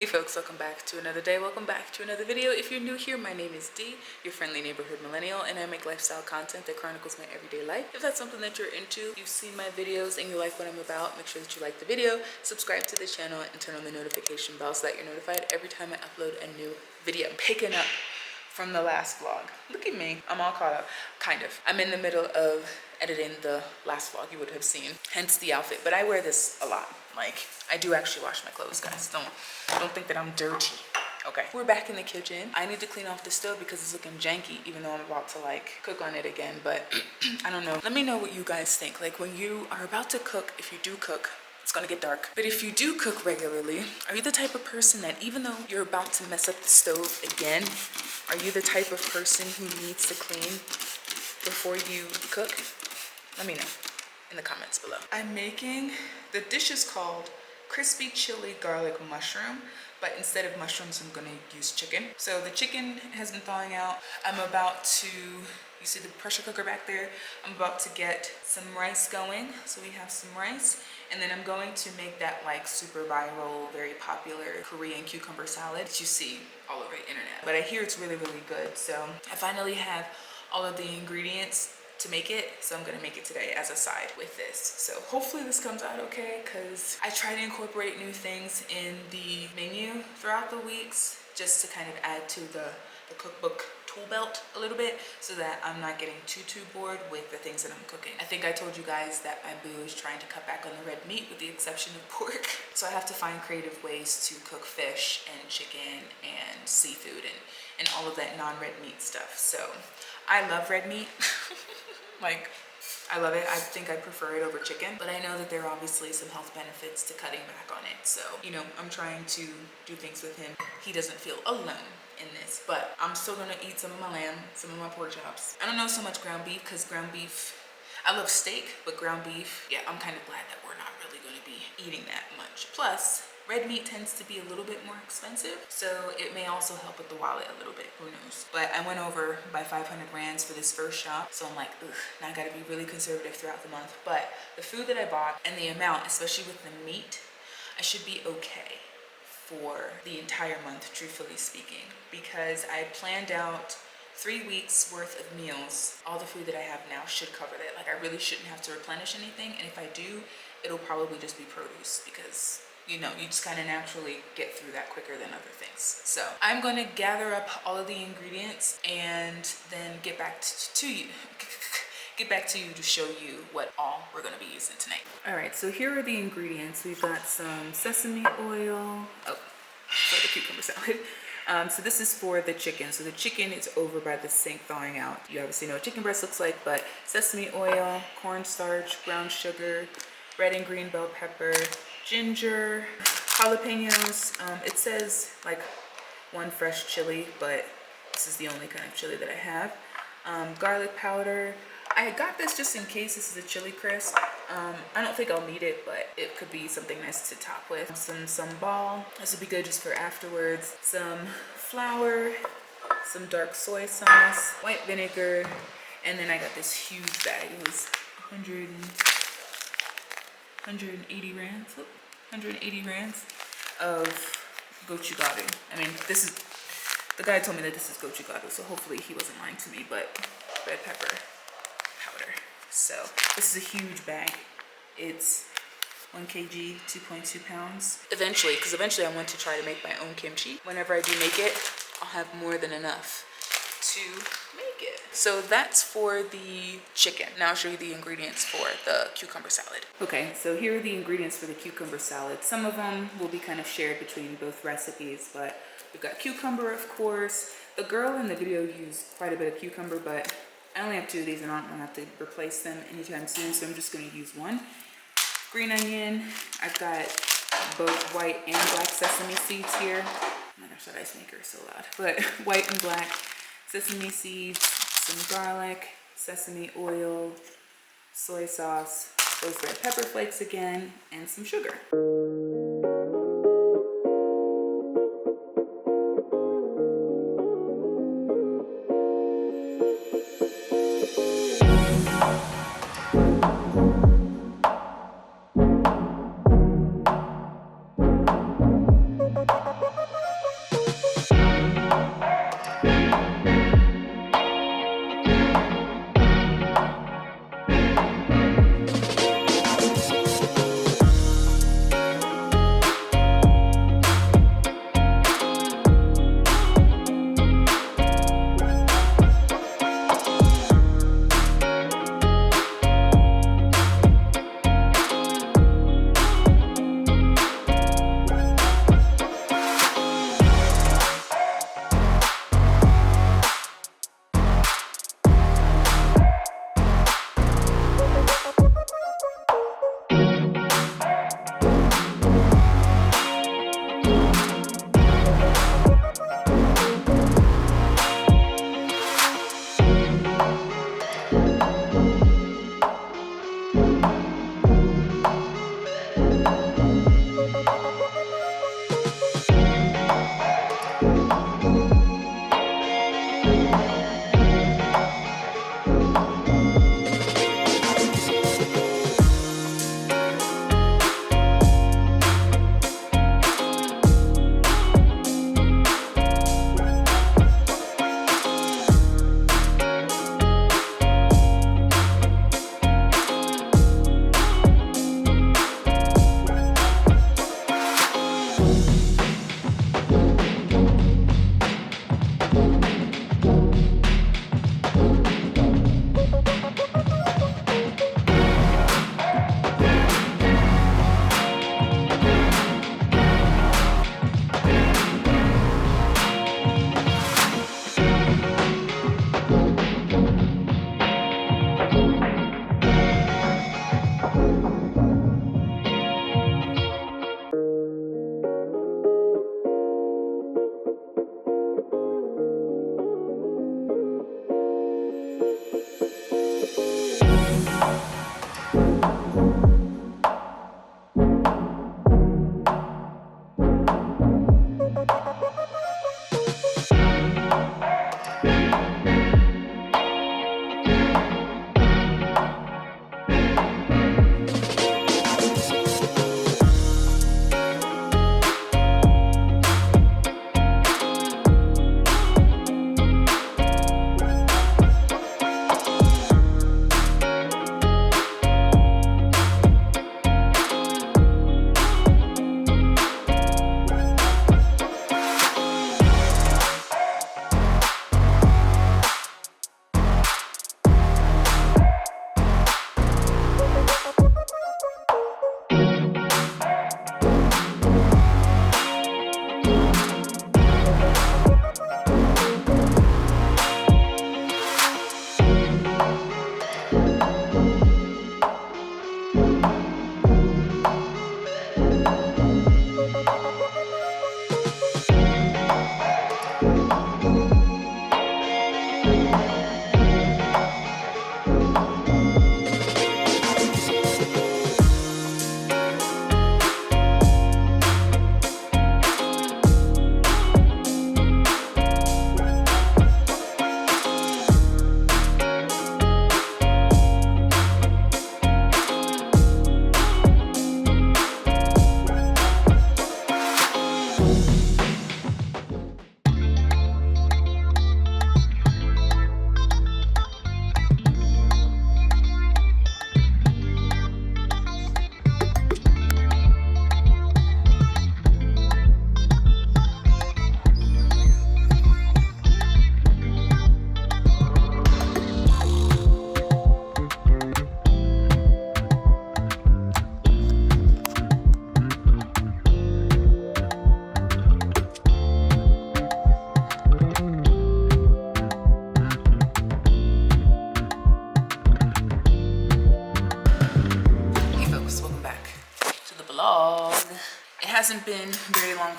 Hey folks, welcome back to another day. Welcome back to another video. If you're new here, my name is Dee, your friendly neighborhood millennial, and I make lifestyle content that chronicles my everyday life. If that's something that you're into, you've seen my videos and you like what I'm about, make sure that you like the video, subscribe to the channel, and turn on the notification bell so that you're notified every time I upload a new video. Picking up from the last vlog. Look at me, I'm all caught up, kind of. I'm in the middle of editing the last vlog you would have seen, hence the outfit, but I wear this a lot. Like, I do actually wash my clothes, guys. Don't think that I'm dirty. Okay, we're back in the kitchen. I need to clean off the stove because it's looking janky, even though I'm about to like cook on it again, but I don't know. Let me know what you guys think. Like, when you are about to cook, if you do cook, it's gonna get dark. But if you do cook regularly, are you the type of person that even though you're about to mess up the stove again, are you the type of person who needs to clean before you cook? Let me know in the comments below. I'm making, the dish is called crispy chili garlic mushroom, but instead of mushrooms, I'm gonna use chicken. So the chicken has been thawing out. I'm about to, you see the pressure cooker back there? I'm about to get some rice going. So we have some rice, and then I'm going to make that like super viral, very popular Korean cucumber salad that you see all over the internet. But I hear it's really, really good. So I finally have all of the ingredients to make it, so I'm gonna make it today as a side with this. So hopefully this comes out okay, because I try to incorporate new things in the menu throughout the weeks just to kind of add to the cookbook tool belt a little bit, so that I'm not getting too bored with the things that I'm cooking. I think I told you guys that my boo is trying to cut back on the red meat with the exception of pork. So I have to find creative ways to cook fish and chicken and seafood and all of that non-red meat stuff. So I love red meat. Like, I love it. I think I prefer it over chicken, but I know that there are obviously some health benefits to cutting back on it. So, you know, I'm trying to do things with him. He doesn't feel alone in this, but I'm still gonna eat some of my lamb, some of my pork chops. I don't know so much ground beef, because ground beef, I love steak, but ground beef, yeah, I'm kind of glad that we're not really gonna be eating that much. Plus, red meat tends to be a little bit more expensive, so it may also help with the wallet a little bit, who knows. But I went over by 500 rands for this first shop, so I'm like, ugh, now I gotta be really conservative throughout the month. But the food that I bought and the amount, especially with the meat, I should be okay for the entire month, truthfully speaking, because I planned out 3 weeks worth of meals. All the food that I have now should cover that. Like, I really shouldn't have to replenish anything, and if I do, it'll probably just be produce, because you know, you just kind of naturally get through that quicker than other things. So I'm going to gather up all of the ingredients and then get back to you to show you what all we're going to be using tonight. All right, so here are the ingredients. We've got some sesame oil. Oh, for the cucumber salad. So this is for the chicken. So the chicken is over by the sink thawing out. You obviously know what chicken breast looks like, but sesame oil, cornstarch, brown sugar, red and green bell pepper, ginger, jalapenos. It says like 1 fresh chili, but this is the only kind of chili that I have. Garlic powder. I got this just in case this is a chili crisp. I don't think I'll need it, but it could be something nice to top with. Some sambal. This would be good just for afterwards. Some flour, some dark soy sauce, white vinegar, and then I got this huge bag. It was 180 rands. 180 rands of gochugaru. I mean, this is, the guy told me that this is gochugaru, so hopefully he wasn't lying to me, but red pepper powder. So this is a huge bag. It's 1 kg, 2.2 pounds. Eventually, because eventually I want to try to make my own kimchi. Whenever I do make it, I'll have more than enough to make it. So that's for the chicken. Now I'll show you the ingredients for the cucumber salad. Okay, so here are the ingredients for the cucumber salad. Some of them will be kind of shared between both recipes, but we've got cucumber, of course. The girl in the video used quite a bit of cucumber, but I only have 2 of these and I don't have to replace them anytime soon, so I'm just going to use 1. Green onion. I've got both white and black sesame seeds here. Oh my gosh, that ice maker is so loud. But white and black sesame seeds, some garlic, sesame oil, soy sauce, those red pepper flakes again, and some sugar.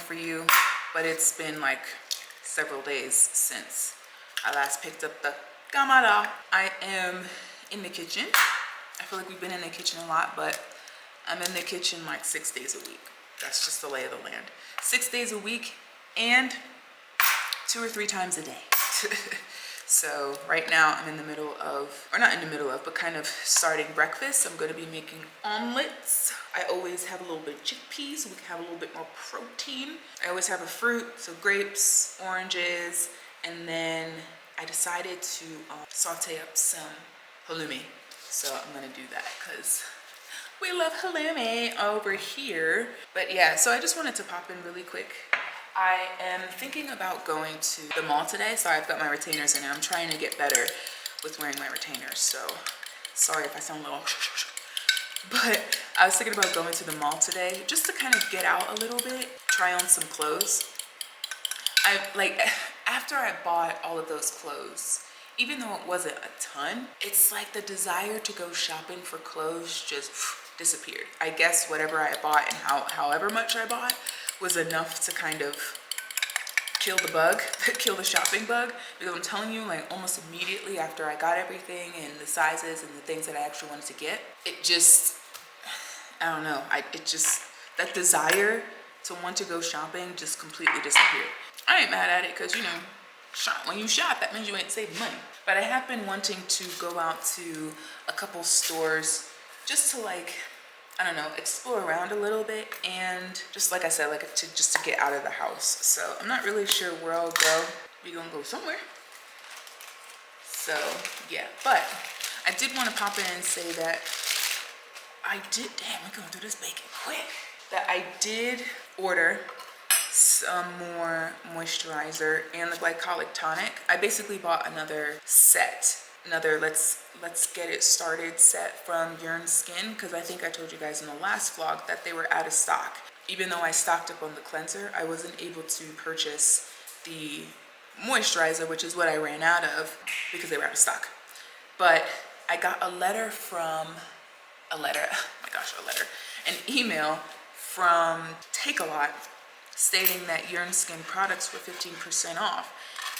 for you, but it's been like several days since I last picked up the camera. I am in the kitchen. I feel like we've been in the kitchen a lot, but I'm in the kitchen like 6 days a week. That's just the lay of the land. 6 days a week and 2 or 3 times a day. So right now I'm in the middle of, or not in the middle of, but kind of starting breakfast. I'm going to be making omelets. I always have a little bit of chickpeas so we can have a little bit more protein. I always have a fruit, so grapes, oranges, and then I decided to saute up some halloumi. So I'm going to do that because we love halloumi over here. But yeah, so I just wanted to pop in really quick. I am thinking about going to the mall today. Sorry, I've got my retainers in and I'm trying to get better with wearing my retainers. So sorry if I sound a little, but I was thinking about going to the mall today just to kind of get out a little bit, try on some clothes. After I bought all of those clothes, even though it wasn't a ton, it's like the desire to go shopping for clothes just disappeared. I guess whatever I bought and however much I bought was enough to kind of kill the bug, kill the shopping bug, because I'm telling you, like almost immediately after I got everything and the sizes and the things that I actually wanted to get, it just, I don't know, that desire to want to go shopping just completely disappeared. I ain't mad at it because, you know, when you shop, that means you ain't saving money. But I have been wanting to go out to a couple stores just to like, I don't know, explore around a little bit, and just like I said, like just to get out of the house. So I'm not really sure where I'll go. We're gonna go somewhere. So yeah, but I did want to pop in and say that we're going through this bacon quick. That I did order some more moisturizer and the glycolic tonic. I basically bought another set, another let's get it started set from Yearn Skin, because I think I told you guys in the last vlog that they were out of stock. Even though I stocked up on the cleanser, I wasn't able to purchase the moisturizer, which is what I ran out of because they were out of stock. But I got an email from Take-A-Lot stating that Yearn Skin products were 15% off.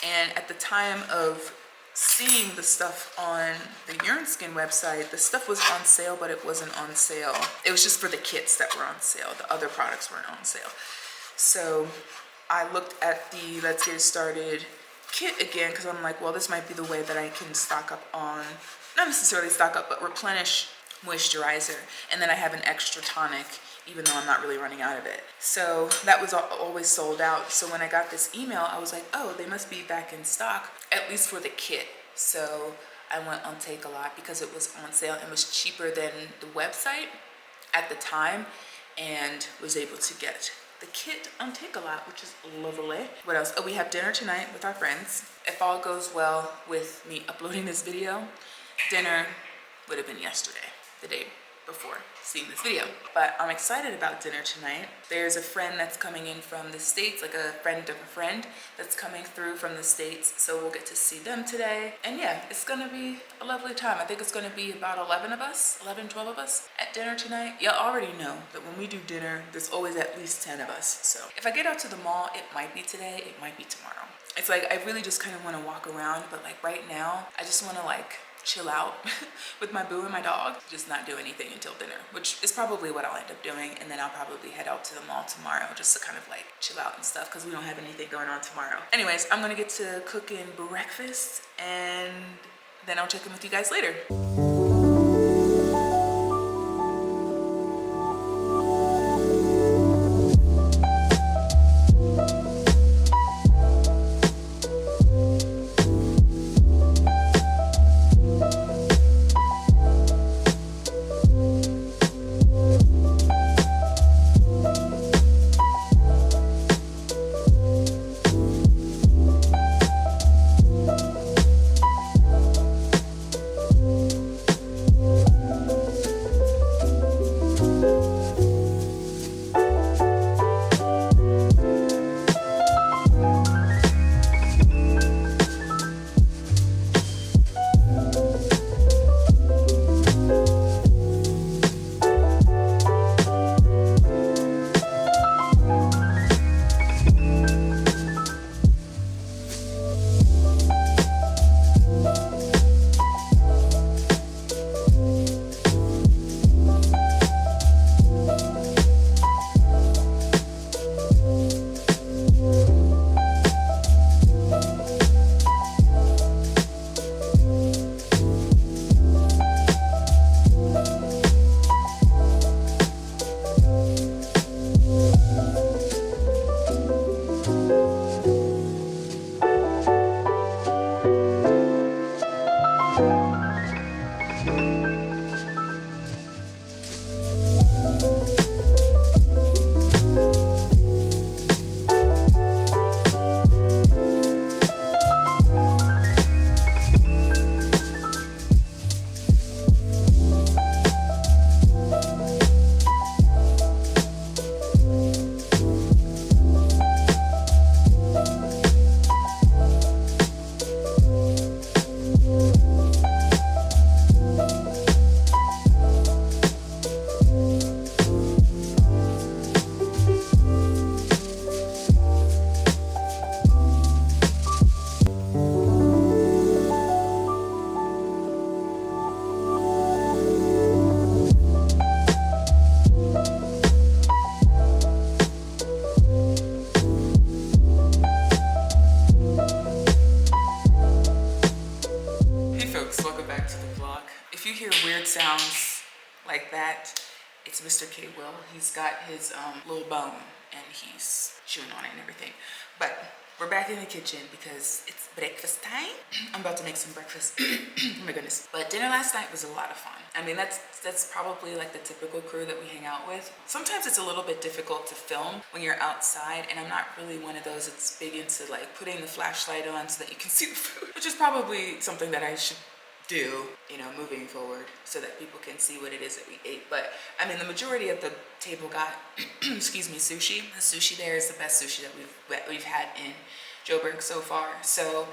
And at the time of seeing the stuff on the Yearn Skin website, the stuff was on sale, but it wasn't on sale. It was just for the kits that were on sale. The other products weren't on sale. So I looked at the Let's Get It Started kit again, because I'm like, well, this might be the way that I can stock up on, not necessarily stock up, but replenish moisturizer. And then I have an extra tonic, even though I'm not really running out of it. So that was always sold out. So when I got this email, I was like, oh, they must be back in stock, at least for the kit. So I went on Take-A-Lot because it was on sale and was cheaper than the website at the time, and was able to get the kit on Take-A-Lot, which is lovely. What else? Oh, we have dinner tonight with our friends. If all goes well with me uploading this video, dinner would have been yesterday, the day before seeing this video. But I'm excited about dinner tonight. There's a friend that's coming in from the States, like a friend of a friend that's coming through from the States, so we'll get to see them today. And yeah, it's gonna be a lovely time. I think it's gonna be about 11 of us, 11, 12 of us at dinner tonight. Y'all already know that when we do dinner, there's always at least 10 of us. So if I get out to the mall, it might be today, it might be tomorrow. It's like, I really just kind of want to walk around, but like right now, I just want to like chill out with my boo and my dog, just not do anything until dinner, which is probably what I'll end up doing. And then I'll probably head out to the mall tomorrow just to kind of like chill out and stuff, because we don't have anything going on tomorrow. Anyways, I'm gonna get to cooking breakfast and then I'll check in with you guys later. sounds like that, it's Mr. K. Will. He's got his little bone and he's chewing on it and everything. But we're back in the kitchen because it's breakfast time. I'm about to make some breakfast. Oh my goodness. But dinner last night was a lot of fun. I mean, that's probably like the typical crew that we hang out with. Sometimes it's a little bit difficult to film when you're outside, and I'm not really one of those that's big into like putting the flashlight on so that you can see the food, which is probably something that I should do, you know, moving forward so that people can see what it is that we ate. But I mean, the majority of the table got excuse me, sushi. The sushi there is the best sushi that we've had in Joburg so far. So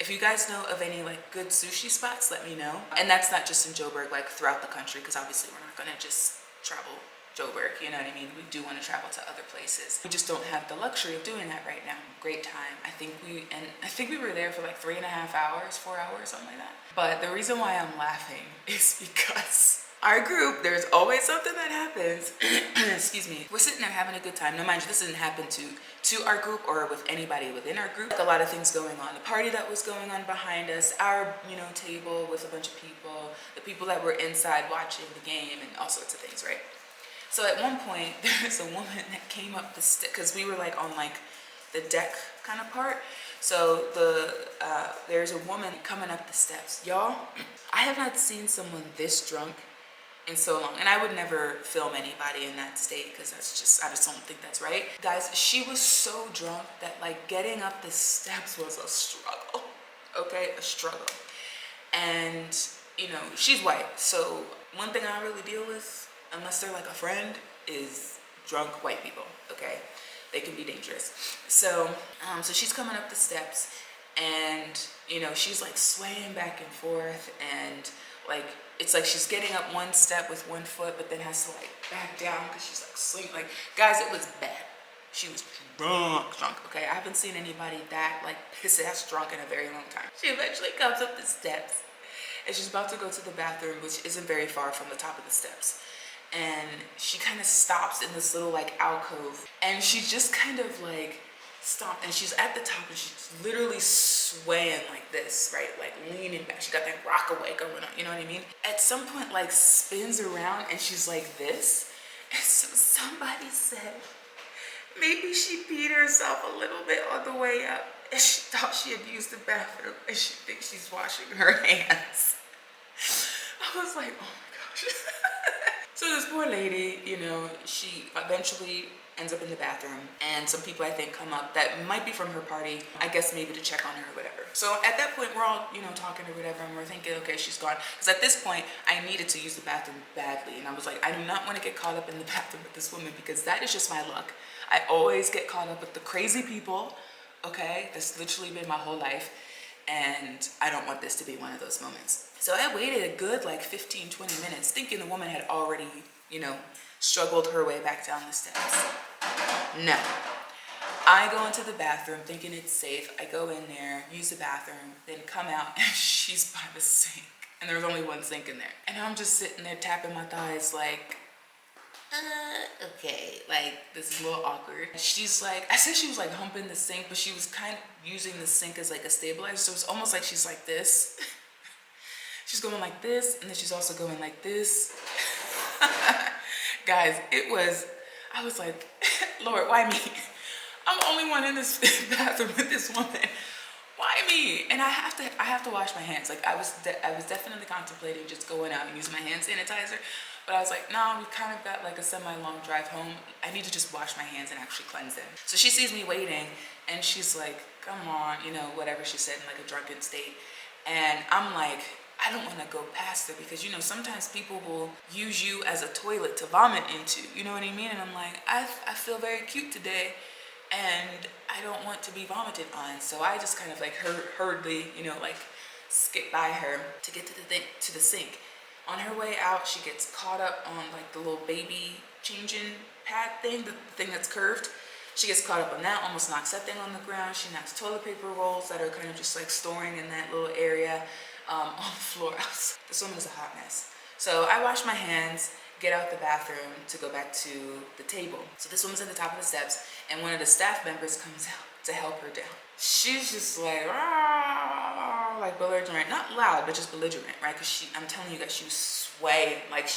if you guys know of any like good sushi spots, let me know. And that's not just in Joburg, like throughout the country, because obviously we're not gonna just travel Joburg, you know what I mean? We do want to travel to other places. We just don't have the luxury of doing that right now. Great time. I think we were there for like 3.5 hours, 4 hours, something like that. But the reason why I'm laughing is because our group, there's always something that happens. Excuse me. We're sitting there having a good time. No, mind you, this didn't happen to our group or with anybody within our group. Like a lot of things going on. The party that was going on behind us, our, you know, table with a bunch of people, the people that were inside watching the game, and all sorts of things, right? So at one point, there was a woman that came up the steps, because we were like on like the deck kind of part. So there's a woman coming up the steps. Y'all, I have not seen someone this drunk in so long. And I would never film anybody in that state because I just don't think that's right. Guys, she was so drunk that like getting up the steps was a struggle. Okay, a struggle. And, you know, she's white. So one thing I don't really deal with, unless they're like a friend, is drunk white people, okay? They can be dangerous. So, so she's coming up the steps and, you know, she's like swaying back and forth, and like, it's like she's getting up one step with one foot, but then has to like back down because she's like swinging. Like, guys, it was bad. She was drunk, okay? I haven't seen anybody that like piss-ass drunk in a very long time. She eventually comes up the steps and she's about to go to the bathroom, which isn't very far from the top of the steps. And she kind of stops in this little like alcove, and she just kind of like stopped, and she's at the top and she's literally swaying like this, right? Like leaning back. She got that rock away going on, you know what I mean? At some point, like spins around and she's like this. And so somebody said, maybe she peed herself a little bit on the way up, and she thought she had used the bathroom and she thinks she's washing her hands. I was like, oh my gosh. So this poor lady, you know, she eventually ends up in the bathroom, and some people I think come up that might be from her party, I guess maybe to check on her or whatever. So at that point, we're all, you know, talking or whatever, and we're thinking, okay, she's gone. Because at this point, I needed to use the bathroom badly, and I was like, I do not want to get caught up in the bathroom with this woman, because that is just my luck. I always get caught up with the crazy people, okay? That's literally been my whole life, and I don't want this to be one of those moments. So I waited a good like 15, 20 minutes thinking the woman had already, you know, struggled her way back down the steps. No. I go into the bathroom thinking it's safe. I go in there, use the bathroom, then come out, and she's by the sink. And there's only one sink in there. And I'm just sitting there tapping my thighs like, okay, like this is a little awkward. She's like, I said she was like humping the sink, but she was kind of using the sink as like a stabilizer. So it's almost like she's like this. She's going like this, and then she's also going like this. Guys, I was like, Lord, why me? I'm the only one in this bathroom with this woman. Why me? And I have to wash my hands. Like I was definitely contemplating just going out and using my hand sanitizer, but I was like, no, we kind of got like a semi-long drive home. I need to just wash my hands and actually cleanse them. So she sees me waiting, and she's like, come on, you know, whatever she said in like a drunken state. And I'm like, I don't want to go past her, because, you know, sometimes people will use you as a toilet to vomit into, you know what I mean? And I'm like, I feel very cute today, and I don't want to be vomited on. So I just kind of like hurriedly, you know, like skip by her to get to the sink. On her way out, she gets caught up on like the little baby changing pad thing, the thing that's curved. She gets caught up on that, almost knocks that thing on the ground. She knocks toilet paper rolls that are kind of just like storing in that little area on the floor. This woman is a hot mess. So I wash my hands, get out the bathroom to go back to the table. So this woman's at the top of the steps, and one of the staff members comes out, to help her down. She's just like, "Rah," like belligerent, not loud, but just belligerent, right? Because I'm telling you guys, she was swaying. Like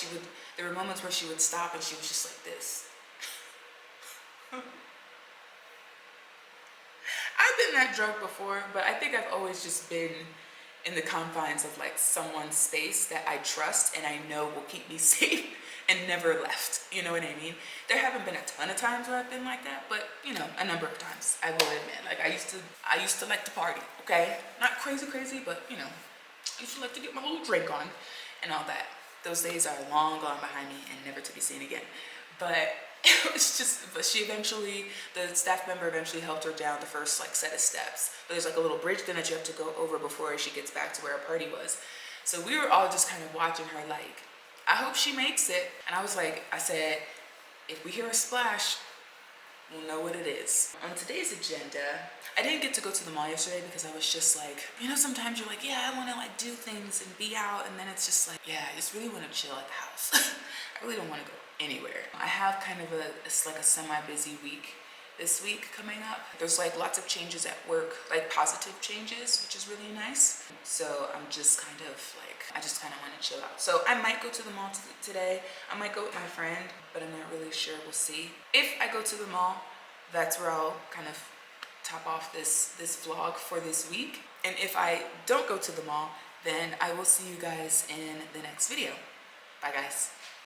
there were moments where she would stop and she was just like this. I've been that drunk before, but I think I've always just been in the confines of like someone's space that I trust and I know will keep me safe and never left. You know what I mean? There haven't been a ton of times where I've been like that, but you know, a number of times I will admit. Like I used to like to party, okay? Not crazy, but you know, I used to like to get my little drink on and all that. Those days are long gone behind me and never to be seen again. But it's just, but the staff member eventually helped her down the first like set of steps. But there's like a little bridge then that you have to go over before she gets back to where her party was. So we were all just kind of watching her like, I hope she makes it. And I said, if we hear a splash, we'll know what it is. On today's agenda, I didn't get to go to the mall yesterday because I was just like, you know, sometimes you're like, yeah, I want to like do things and be out. And then it's just like, yeah, I just really want to chill at the house. I really don't want to go anywhere. I have kind of it's like a semi-busy week this week coming up. There's like lots of changes at work, like positive changes, which is really nice. So I'm just kind of like, I just kind of want to chill out. So I might go to the mall today. I might go with my friend, but I'm not really sure. We'll see. If I go to the mall, that's where I'll kind of top off this vlog for this week. And if I don't go to the mall, then I will see you guys in the next video. Bye guys.